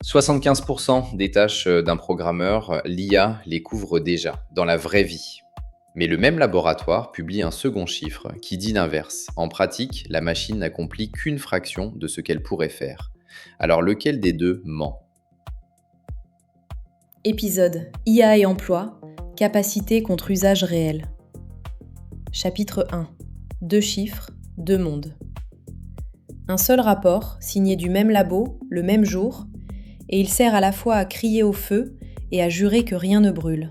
75% des tâches d'un programmeur, l'IA les couvre déjà, dans la vraie vie. Mais le même laboratoire publie un second chiffre qui dit l'inverse. En pratique, la machine n'accomplit qu'une fraction de ce qu'elle pourrait faire. Alors lequel des deux ment? Épisode IA et emploi, capacité contre usage réel. Chapitre 1. Deux chiffres, deux mondes. Un seul rapport, signé du même labo, le même jour, et il sert à la fois à crier au feu et à jurer que rien ne brûle.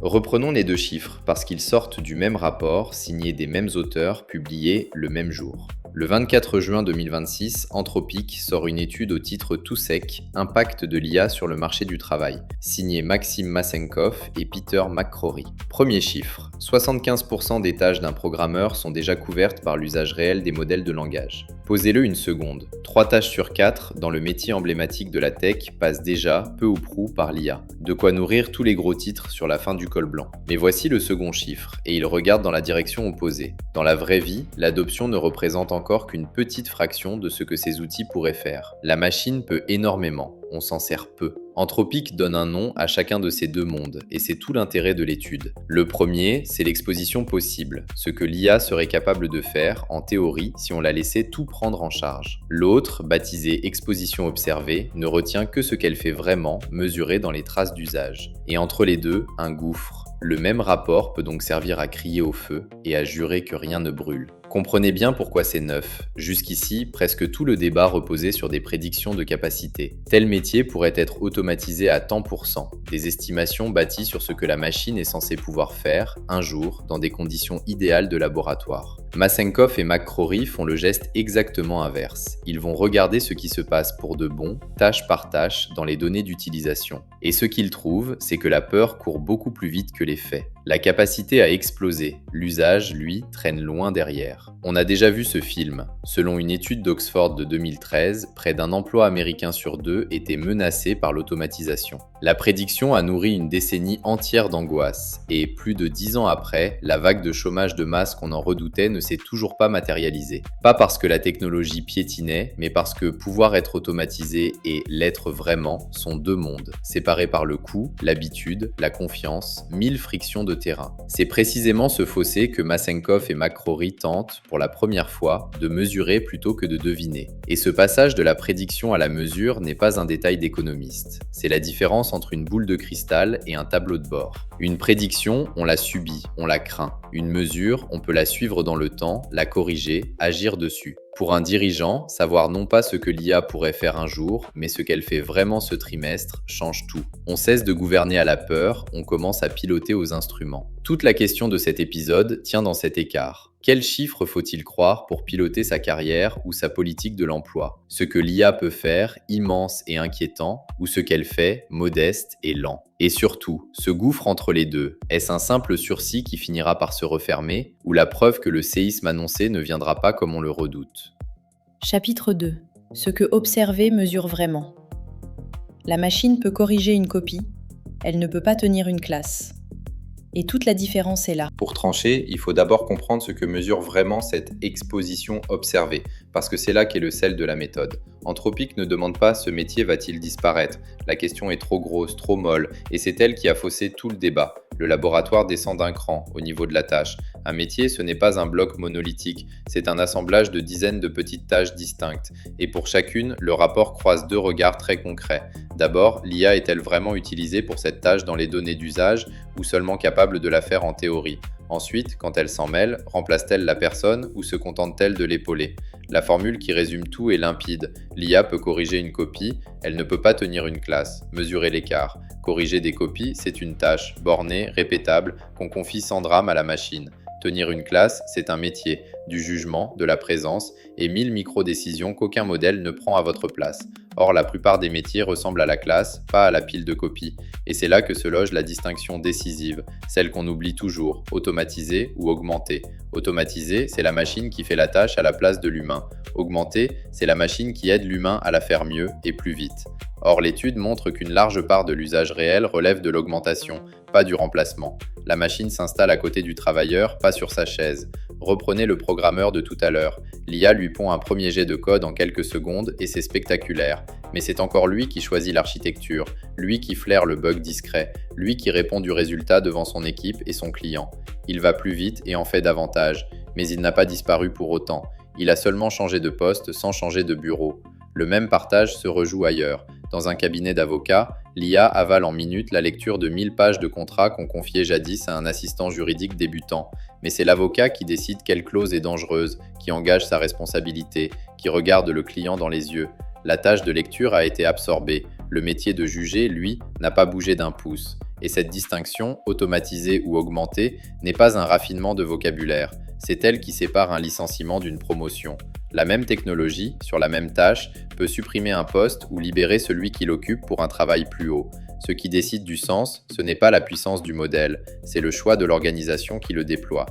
Reprenons les deux chiffres parce qu'ils sortent du même rapport, signé des mêmes auteurs, publié le même jour. Le 24 juin 2026, Anthropic sort une étude au titre tout sec « Impact de l'IA sur le marché du travail », signé Maxime Massenkoff et Peter McCrory. Premier chiffre, 75% des tâches d'un programmeur sont déjà couvertes par l'usage réel des modèles de langage. Posez-le une seconde. 3 tâches sur 4 dans le métier emblématique de la tech passent déjà, peu ou prou, par l'IA. De quoi nourrir tous les gros titres sur la fin du col blanc. Mais voici le second chiffre, et il regarde dans la direction opposée. Dans la vraie vie, l'adoption ne représente encore qu'une petite fraction de ce que ces outils pourraient faire. La machine peut énormément, on s'en sert peu. Anthropic donne un nom à chacun de ces deux mondes, et c'est tout l'intérêt de l'étude. Le premier, c'est l'exposition possible, ce que l'IA serait capable de faire, en théorie, si on la laissait tout prendre en charge. L'autre, baptisé exposition observée, ne retient que ce qu'elle fait vraiment, mesuré dans les traces d'usage. Et entre les deux, un gouffre. Le même rapport peut donc servir à crier au feu et à jurer que rien ne brûle. Comprenez bien pourquoi c'est neuf. Jusqu'ici, presque tout le débat reposait sur des prédictions de capacité. Tel métier pourrait être automatisé à tant %, des estimations bâties sur ce que la machine est censée pouvoir faire, un jour, dans des conditions idéales de laboratoire. Massenkoff et McCrory font le geste exactement inverse. Ils vont regarder ce qui se passe pour de bon, tâche par tâche, dans les données d'utilisation. Et ce qu'ils trouvent, c'est que la peur court beaucoup plus vite que les faits. La capacité a explosé, l'usage, lui, traîne loin derrière. On a déjà vu ce film. Selon une étude d'Oxford de 2013, près d'un emploi américain sur deux était menacé par l'automatisation. La prédiction a nourri une décennie entière d'angoisse, et plus de 10 ans après, la vague de chômage de masse qu'on en redoutait ne s'est toujours pas matérialisée. Pas parce que la technologie piétinait, mais parce que pouvoir être automatisé et l'être vraiment sont deux mondes, séparés par le coût, l'habitude, la confiance, 1000 frictions de terrain. C'est précisément ce fossé que Massenkoff et McCrory tentent, pour la première fois, de mesurer plutôt que de deviner. Et ce passage de la prédiction à la mesure n'est pas un détail d'économiste. C'est la différence entre une boule de cristal et un tableau de bord. Une prédiction, on la subit, on la craint. Une mesure, on peut la suivre dans le temps, la corriger, agir dessus. Pour un dirigeant, savoir non pas ce que l'IA pourrait faire un jour, mais ce qu'elle fait vraiment ce trimestre, change tout. On cesse de gouverner à la peur, on commence à piloter aux instruments. Toute la question de cet épisode tient dans cet écart. Quel chiffre faut-il croire pour piloter sa carrière ou sa politique de l'emploi? Ce que l'IA peut faire, immense et inquiétant, ou ce qu'elle fait, modeste et lent? Et surtout, ce gouffre entre les deux, est-ce un simple sursis qui finira par se refermer, ou la preuve que le séisme annoncé ne viendra pas comme on le redoute? Chapitre 2. Ce que observer mesure vraiment. La machine peut corriger une copie, elle ne peut pas tenir une classe. Et toute la différence est là. Pour trancher, il faut d'abord comprendre ce que mesure vraiment cette exposition observée, parce que c'est là qu'est le sel de la méthode. Anthropic ne demande pas « ce métier va-t-il disparaître ?» La question est trop grosse, trop molle, et c'est elle qui a faussé tout le débat. Le laboratoire descend d'un cran au niveau de la tâche. Un métier, ce n'est pas un bloc monolithique, c'est un assemblage de dizaines de petites tâches distinctes. Et pour chacune, le rapport croise deux regards très concrets. D'abord, l'IA est-elle vraiment utilisée pour cette tâche dans les données d'usage ou seulement capable de la faire en théorie? Ensuite, quand elle s'en mêle, remplace-t-elle la personne ou se contente-t-elle de l'épauler? La formule qui résume tout est limpide. L'IA peut corriger une copie, elle ne peut pas tenir une classe. Mesurer l'écart. Corriger des copies, c'est une tâche, bornée, répétable, qu'on confie sans drame à la machine. Tenir une classe, c'est un métier, du jugement, de la présence et 1000 micro-décisions qu'aucun modèle ne prend à votre place. Or, la plupart des métiers ressemblent à la classe, pas à la pile de copies. Et c'est là que se loge la distinction décisive, celle qu'on oublie toujours, automatiser ou augmenter. Automatiser, c'est la machine qui fait la tâche à la place de l'humain. Augmenter, c'est la machine qui aide l'humain à la faire mieux et plus vite. Or, l'étude montre qu'une large part de l'usage réel relève de l'augmentation, pas du remplacement. La machine s'installe à côté du travailleur, pas sur sa chaise. Reprenez le programmeur de tout à l'heure. L'IA lui pond un premier jet de code en quelques secondes et c'est spectaculaire. Mais c'est encore lui qui choisit l'architecture, lui qui flaire le bug discret, lui qui répond du résultat devant son équipe et son client. Il va plus vite et en fait davantage, mais il n'a pas disparu pour autant. Il a seulement changé de poste sans changer de bureau. Le même partage se rejoue ailleurs. Dans un cabinet d'avocats, l'IA avale en minutes la lecture de 1000 pages de contrats qu'on confiait jadis à un assistant juridique débutant. Mais c'est l'avocat qui décide quelle clause est dangereuse, qui engage sa responsabilité, qui regarde le client dans les yeux. La tâche de lecture a été absorbée. Le métier de juger, lui, n'a pas bougé d'un pouce. Et cette distinction, automatisée ou augmentée, n'est pas un raffinement de vocabulaire. C'est elle qui sépare un licenciement d'une promotion. La même technologie, sur la même tâche, peut supprimer un poste ou libérer celui qui l'occupe pour un travail plus haut. Ce qui décide du sens, ce n'est pas la puissance du modèle, c'est le choix de l'organisation qui le déploie.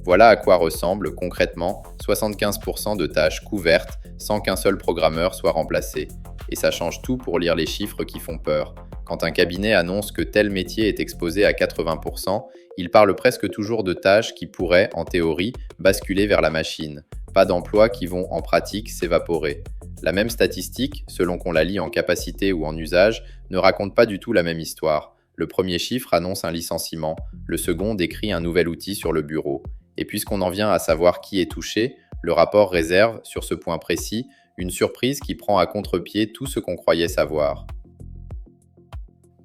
Voilà à quoi ressemble, concrètement, 75% de tâches couvertes sans qu'un seul programmeur soit remplacé. Et ça change tout pour lire les chiffres qui font peur. Quand un cabinet annonce que tel métier est exposé à 80%, il parle presque toujours de tâches qui pourraient, en théorie, basculer vers la machine. Pas d'emplois qui vont, en pratique, s'évaporer. La même statistique, selon qu'on la lit en capacité ou en usage, ne raconte pas du tout la même histoire. Le premier chiffre annonce un licenciement, le second décrit un nouvel outil sur le bureau. Et puisqu'on en vient à savoir qui est touché, le rapport réserve, sur ce point précis, une surprise qui prend à contre-pied tout ce qu'on croyait savoir.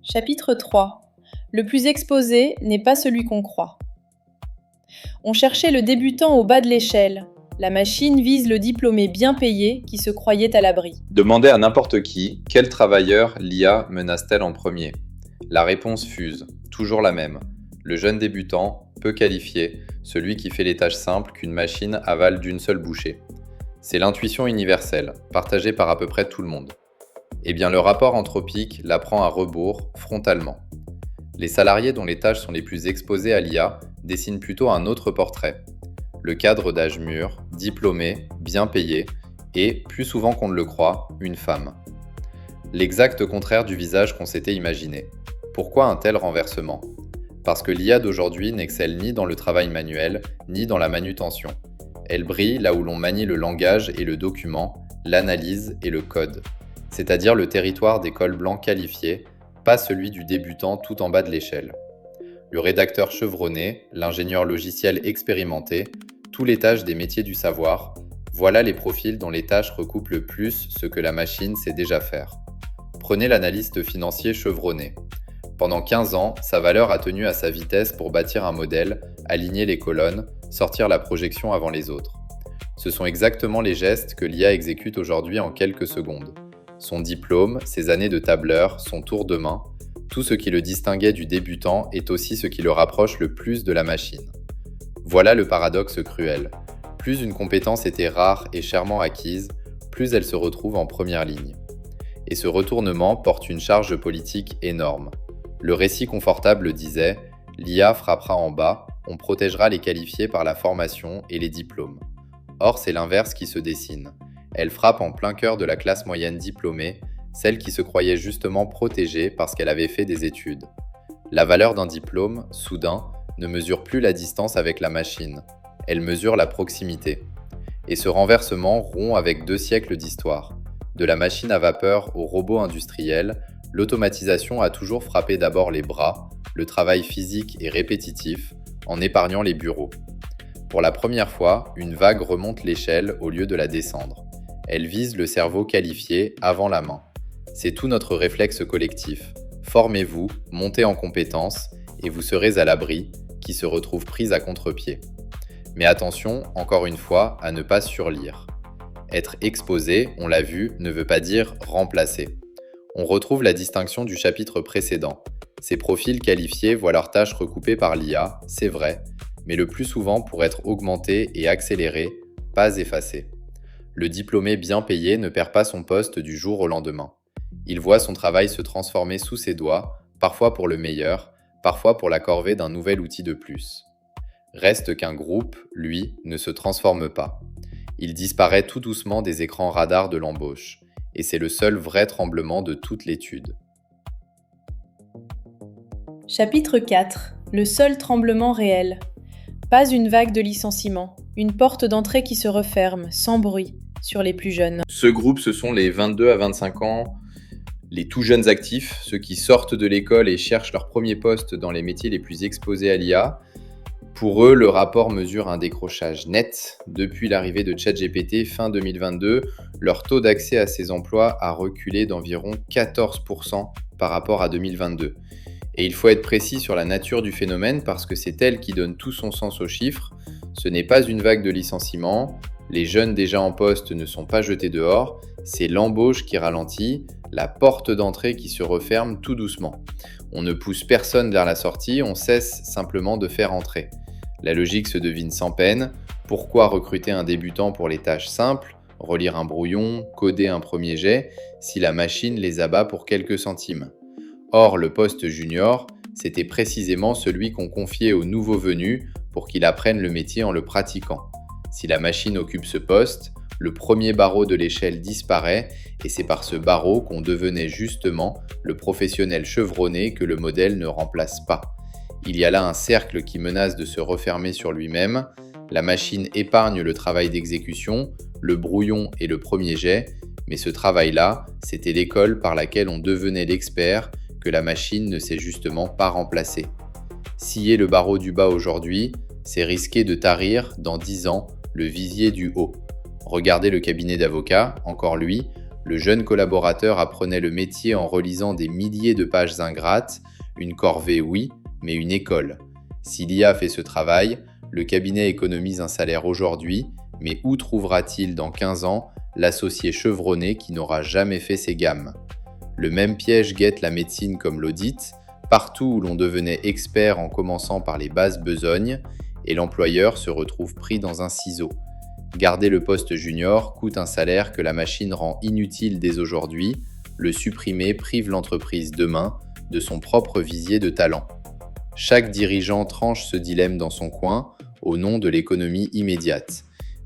Chapitre 3. Le plus exposé n'est pas celui qu'on croit. On cherchait le débutant au bas de l'échelle. La machine vise le diplômé bien payé qui se croyait à l'abri. Demandez à n'importe qui, quel travailleur l'IA menace-t-elle en premier ? La réponse fuse, toujours la même. Le jeune débutant, peu qualifié, celui qui fait les tâches simples qu'une machine avale d'une seule bouchée. C'est l'intuition universelle, partagée par à peu près tout le monde. Eh bien, le rapport anthropique la prend à rebours, frontalement. Les salariés dont les tâches sont les plus exposées à l'IA dessinent plutôt un autre portrait. Le cadre d'âge mûr, diplômé, bien payé, et, plus souvent qu'on ne le croit, une femme. L'exact contraire du visage qu'on s'était imaginé. Pourquoi un tel renversement ? Parce que l'IA d'aujourd'hui n'excelle ni dans le travail manuel, ni dans la manutention. Elle brille là où l'on manie le langage et le document, l'analyse et le code. C'est-à-dire le territoire des cols blancs qualifiés, pas celui du débutant tout en bas de l'échelle. Le rédacteur chevronné, l'ingénieur logiciel expérimenté, tous les tâches des métiers du savoir, voilà les profils dont les tâches recoupent le plus ce que la machine sait déjà faire. Prenez l'analyste financier chevronné. Pendant 15 ans, sa valeur a tenu à sa vitesse pour bâtir un modèle, aligner les colonnes, sortir la projection avant les autres. Ce sont exactement les gestes que l'IA exécute aujourd'hui en quelques secondes. Son diplôme, ses années de tableur, son tour de main, tout ce qui le distinguait du débutant est aussi ce qui le rapproche le plus de la machine. Voilà le paradoxe cruel. Plus une compétence était rare et chèrement acquise, plus elle se retrouve en première ligne. Et ce retournement porte une charge politique énorme. Le récit confortable disait « L'IA frappera en bas, on protégera les qualifiés par la formation et les diplômes ». Or, c'est l'inverse qui se dessine. Elle frappe en plein cœur de la classe moyenne diplômée, celle qui se croyait justement protégée parce qu'elle avait fait des études. La valeur d'un diplôme, soudain, ne mesure plus la distance avec la machine, elle mesure la proximité. Et ce renversement rompt avec 2 siècles d'histoire. De la machine à vapeur au robot industriel, l'automatisation a toujours frappé d'abord les bras, le travail physique et répétitif, en épargnant les bureaux. Pour la première fois, une vague remonte l'échelle au lieu de la descendre. Elle vise le cerveau qualifié avant la main. C'est tout notre réflexe collectif. Formez-vous, montez en compétences, et vous serez à l'abri, qui se retrouve prise à contre-pied. Mais attention, encore une fois, à ne pas surlire. Être exposé, on l'a vu, ne veut pas dire remplacer. On retrouve la distinction du chapitre précédent. Ces profils qualifiés voient leurs tâches recoupées par l'IA, c'est vrai, mais le plus souvent pour être augmentés et accélérés, pas effacés. Le diplômé bien payé ne perd pas son poste du jour au lendemain. Il voit son travail se transformer sous ses doigts, parfois pour le meilleur, parfois pour la corvée d'un nouvel outil de plus. Reste qu'un groupe, lui, ne se transforme pas. Il disparaît tout doucement des écrans radars de l'embauche. et c'est le seul vrai tremblement de toute l'étude. Chapitre 4. Le seul tremblement réel. Pas une vague de licenciements, une porte d'entrée qui se referme, sans bruit, sur les plus jeunes. Ce groupe, ce sont les 22 à 25 ans, les tout jeunes actifs, ceux qui sortent de l'école et cherchent leur premier poste dans les métiers les plus exposés à l'IA. Pour eux, le rapport mesure un décrochage net. Depuis l'arrivée de ChatGPT fin 2022, leur taux d'accès à ces emplois a reculé d'environ 14% par rapport à 2022. Et il faut être précis sur la nature du phénomène parce que c'est elle qui donne tout son sens aux chiffres. Ce n'est pas une vague de licenciements, les jeunes déjà en poste ne sont pas jetés dehors, c'est l'embauche qui ralentit, la porte d'entrée qui se referme tout doucement. On ne pousse personne vers la sortie, on cesse simplement de faire entrer. La logique se devine sans peine. Pourquoi recruter un débutant pour les tâches simples, relire un brouillon, coder un premier jet, si la machine les abat pour quelques centimes ? Or, le poste junior, c'était précisément celui qu'on confiait aux nouveaux venus pour qu'il apprenne le métier en le pratiquant. Si la machine occupe ce poste, le premier barreau de l'échelle disparaît et c'est par ce barreau qu'on devenait justement le professionnel chevronné que le modèle ne remplace pas. Il y a là un cercle qui menace de se refermer sur lui-même. La machine épargne le travail d'exécution, le brouillon et le premier jet, mais ce travail-là, c'était l'école par laquelle on devenait l'expert que la machine ne sait justement pas remplacer. Scier le barreau du bas aujourd'hui, c'est risquer de tarir, dans 10 ans, le visier du haut. Regardez le cabinet d'avocats, encore lui, le jeune collaborateur apprenait le métier en relisant des milliers de pages ingrates, une corvée oui, mais une école. Si l'IA fait ce travail, le cabinet économise un salaire aujourd'hui, mais où trouvera-t-il dans 15 ans l'associé chevronné qui n'aura jamais fait ses gammes ? Le même piège guette la médecine comme l'audit, partout où l'on devenait expert en commençant par les bases besognes, et l'employeur se retrouve pris dans un ciseau. Garder le poste junior coûte un salaire que la machine rend inutile dès aujourd'hui, le supprimer prive l'entreprise demain de son propre visier de talent. Chaque dirigeant tranche ce dilemme dans son coin, au nom de l'économie immédiate.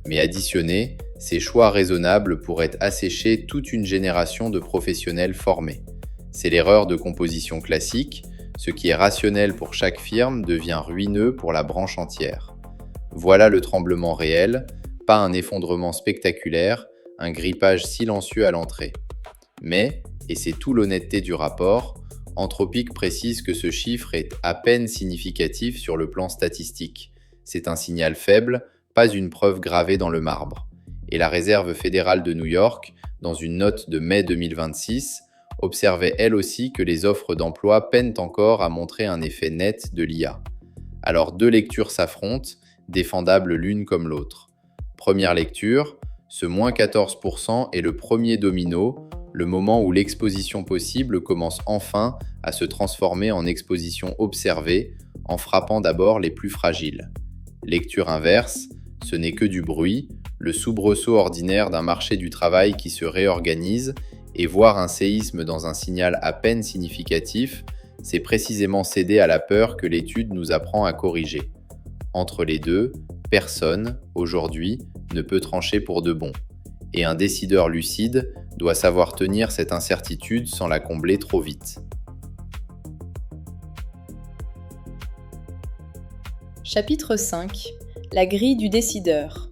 Mais additionnés, ces choix raisonnables pourraient assécher toute une génération de professionnels formés. C'est l'erreur de composition classique, ce qui est rationnel pour chaque firme devient ruineux pour la branche entière. Voilà le tremblement réel, pas un effondrement spectaculaire, un grippage silencieux à l'entrée. Mais, et c'est tout l'honnêteté du rapport, Anthropic précise que ce chiffre est à peine significatif sur le plan statistique. C'est un signal faible, pas une preuve gravée dans le marbre. Et la Réserve fédérale de New York, dans une note de mai 2026, observait elle aussi que les offres d'emploi peinent encore à montrer un effet net de l'IA. Alors deux lectures s'affrontent, défendables l'une comme l'autre. Première lecture, ce moins 14% est le premier domino, le moment où l'exposition possible commence enfin à se transformer en exposition observée, en frappant d'abord les plus fragiles. Lecture inverse, ce n'est que du bruit, le soubresaut ordinaire d'un marché du travail qui se réorganise, et voir un séisme dans un signal à peine significatif, c'est précisément céder à la peur que l'étude nous apprend à corriger. Entre les deux, personne, aujourd'hui, ne peut trancher pour de bon. Et un décideur lucide doit savoir tenir cette incertitude sans la combler trop vite. Chapitre 5. La grille du décideur.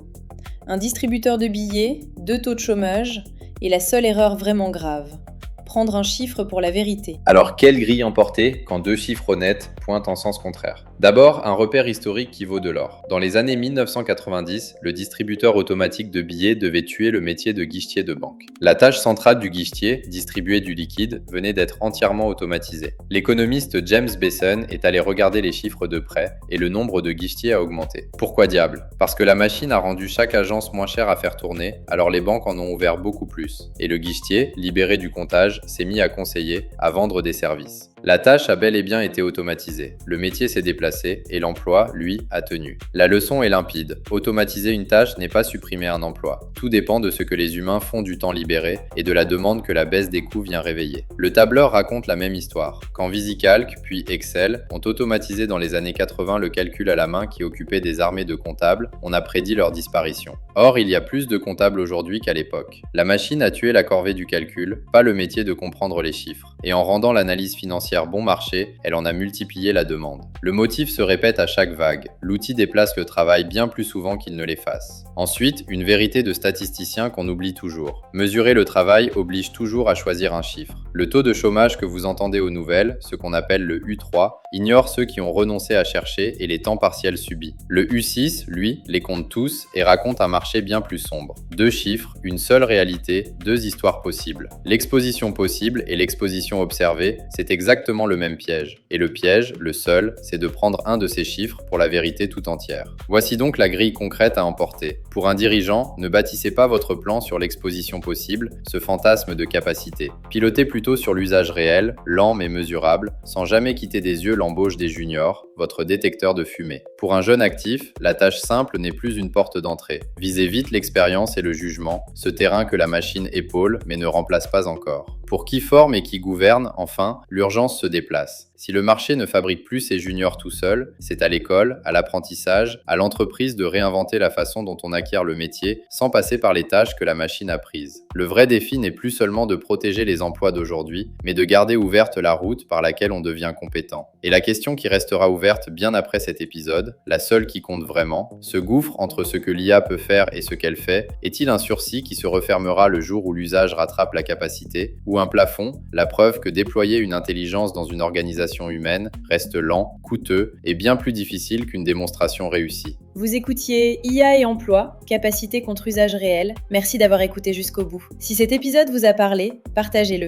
Un distributeur de billets, 2 taux de chômage, et la seule erreur vraiment grave. Prendre un chiffre pour la vérité. Alors, quelle grille emporter quand 2 chiffres honnêtes pointent en sens contraire ? D'abord, un repère historique qui vaut de l'or. Dans les années 1990, le distributeur automatique de billets devait tuer le métier de guichetier de banque. La tâche centrale du guichetier, distribuer du liquide, venait d'être entièrement automatisée. L'économiste James Besson est allé regarder les chiffres de près et le nombre de guichetiers a augmenté. Pourquoi diable ? Parce que la machine a rendu chaque agence moins chère à faire tourner, alors les banques en ont ouvert beaucoup plus. Et le guichetier, libéré du comptage, s'est mis à conseiller, à vendre des services. La tâche a bel et bien été automatisée. Le métier s'est déplacé et l'emploi, lui, a tenu. La leçon est limpide. Automatiser une tâche n'est pas supprimer un emploi. Tout dépend de ce que les humains font du temps libéré et de la demande que la baisse des coûts vient réveiller. Le tableur raconte la même histoire. Quand VisiCalc puis Excel ont automatisé dans les années 80 le calcul à la main qui occupait des armées de comptables, on a prédit leur disparition. Or, il y a plus de comptables aujourd'hui qu'à l'époque. La machine a tué la corvée du calcul, pas le métier de comprendre les chiffres. Et en rendant l'analyse financière bon marché, elle en a multiplié la demande. Le motif se répète à chaque vague. L'outil déplace le travail bien plus souvent qu'il ne l'efface. Ensuite, une vérité de statisticien qu'on oublie toujours. Mesurer le travail oblige toujours à choisir un chiffre. Le taux de chômage que vous entendez aux nouvelles, ce qu'on appelle le U3, ignore ceux qui ont renoncé à chercher et les temps partiels subis. Le U6, lui, les compte tous et raconte un marché bien plus sombre. 2 chiffres, une seule réalité, 2 histoires possibles. L'exposition possible et l'exposition observée, c'est exactement le même piège. Et le piège, le seul, c'est de prendre un de ces chiffres pour la vérité tout entière. Voici donc la grille concrète à emporter. Pour un dirigeant, ne bâtissez pas votre plan sur l'exposition possible, ce fantasme de capacité. Pilotez plutôt sur l'usage réel, lent mais mesurable, sans jamais quitter des yeux l'embauche des juniors, votre détecteur de fumée. Pour un jeune actif, la tâche simple n'est plus une porte d'entrée. Visez vite l'expérience et le jugement, ce terrain que la machine épaule mais ne remplace pas encore. Pour qui forme et qui gouverne, enfin, l'urgence se déplace. Si le marché ne fabrique plus ses juniors tout seul, c'est à l'école, à l'apprentissage, à l'entreprise de réinventer la façon dont on acquiert le métier sans passer par les tâches que la machine a prises. Le vrai défi n'est plus seulement de protéger les emplois d'aujourd'hui, mais de garder ouverte la route par laquelle on devient compétent. Et la question qui restera ouverte bien après cet épisode, la seule qui compte vraiment, ce gouffre entre ce que l'IA peut faire et ce qu'elle fait, est-il un sursis qui se refermera le jour où l'usage rattrape la capacité, ou un plafond, la preuve que déployer une intelligence dans une organisation humaine reste lent, coûteux et bien plus difficile qu'une démonstration réussie. Vous écoutiez IA et emploi, capacité contre usage réel. Merci d'avoir écouté jusqu'au bout. Si cet épisode vous a parlé, partagez-le.